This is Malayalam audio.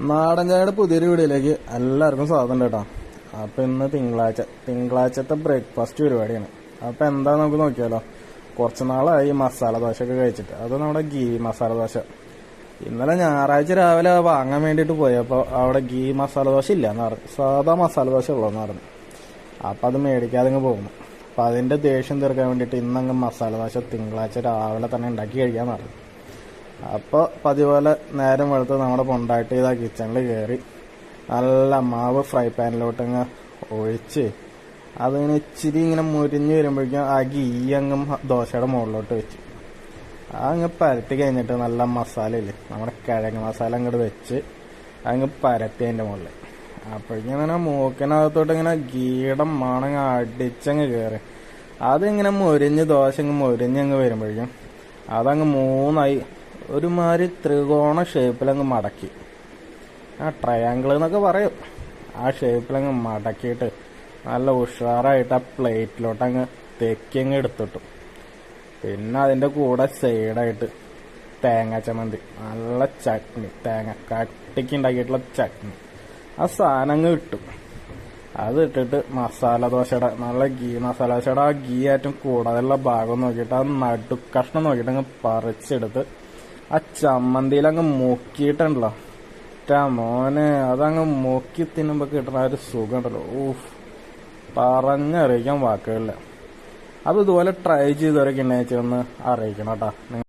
നാടൻ ചായയുടെ പുതിയൊരു വീഡിയോയിലേക്ക് എല്ലാവർക്കും സ്വാഗതം കേട്ടോ. അപ്പൊ ഇന്ന് തിങ്കളാഴ്ചത്തെ ബ്രേക്ക്ഫാസ്റ്റ് പരിപാടിയാണ്. അപ്പൊ എന്താ നമുക്ക് നോക്കിയാലോ. കുറച്ച് നാളായി മസാല ദോശ ഒക്കെ കഴിച്ചിട്ട്. അത് നമ്മുടെ ഗീ മസാല ദോശ. ഇന്നലെ ഞായറാഴ്ച രാവിലെ വാങ്ങാൻ വേണ്ടിയിട്ട് പോയപ്പോൾ അവിടെ ഗീ മസാല ദോശ ഇല്ല എന്ന് പറഞ്ഞു, സാധാ മസാല ദോശ ഉള്ളതെന്ന് പറഞ്ഞു. അപ്പം അത് മേടിക്കാതെ അങ്ങ് പോകുന്നു. അപ്പം അതിൻ്റെ ദേഷ്യം തീർക്കാൻ വേണ്ടിയിട്ട് ഇന്നങ്ങ് മസാല ദോശ തിങ്കളാഴ്ച രാവിലെ തന്നെ ഉണ്ടാക്കി കഴിക്കാന്ന് പറഞ്ഞു. അപ്പോൾ പതിപോലെ നേരം വെളുത്ത് നമ്മുടെ പൊണ്ടായിട്ട് ചെയ്ത കിച്ചണിൽ കയറി നല്ല മാവ് ഫ്രൈ പാനിലോട്ട് അങ്ങ് ഒഴിച്ച് അതിങ്ങനെ ഇച്ചിരി ഇങ്ങനെ മുരിഞ്ഞ് വരുമ്പോഴേക്കും ആ ഗീ അങ്ങ് ദോശയുടെ മുകളിലോട്ട് വെച്ച് അങ്ങ് പരത്തി കഴിഞ്ഞിട്ട് നല്ല മസാല ഇല്ലേ, നമ്മുടെ കിഴങ്ങ് മസാല അങ്ങോട്ട് വെച്ച് അങ്ങ് പരത്തി അതിൻ്റെ മുകളിൽ. അപ്പോഴേക്കും ഇങ്ങനെ മൂക്കിനകത്തോട്ട് ഇങ്ങനെ ഗീയുടെ മണങ്ങ് അടിച്ചങ്ങ് കയറി അതിങ്ങനെ മുരിഞ്ഞ് ദോശ അങ്ങ് മുരിഞ്ഞങ്ങ് വരുമ്പോഴേക്കും അതങ്ങ് മൂന്നായി ഒരുമാതിരി ത്രികോണ ഷേപ്പിലങ്ങ് മടക്കി, ആ ട്രയാങ്കിൾ എന്നൊക്കെ പറയും, ആ ഷേപ്പിലങ്ങ് മടക്കിയിട്ട് നല്ല ഉഷാറായിട്ട് ആ പ്ലേറ്റിലോട്ട് അങ്ങ് തെക്കിയങ്ങ് എടുത്തിട്ടു. പിന്നെ അതിൻ്റെ കൂടെ സൈഡായിട്ട് തേങ്ങ ചമ്മന്തി, നല്ല ചട്നി, തേങ്ങ കട്ടിക്ക് ഉണ്ടാക്കിയിട്ടുള്ള ചട്നി, ആ സാധനം അങ്ങ് ഇട്ടു. അത് ഇട്ടിട്ട് മസാല ദോശയുടെ നല്ല ഗീ മസാല ദോശയുടെ ആ ഗീ ഏറ്റവും കൂടുതലുള്ള ഭാഗം നോക്കിയിട്ട് ആ നടുക്കഷ്ണം നോക്കിയിട്ട് അങ്ങ് പറിച്ചെടുത്ത് ആ ചമ്മന്തിയിലങ്ങ് മുക്കിയിട്ടുണ്ടല്ലോ, മോനെ അതങ്ങ് മുക്കി തിന്നുമ്പോൾ കിട്ടുന്ന ഒരു സുഖം ഉണ്ടല്ലോ, ഊഫ്, പറഞ്ഞറിയിക്കാൻ വാക്കുകളില്ല. അപ്പോൾ ഇതുപോലെ ട്രൈ ചെയ്തവരൊക്കെ ഉണ്ടെന്ന് അറിയിക്കണം കേട്ടോ.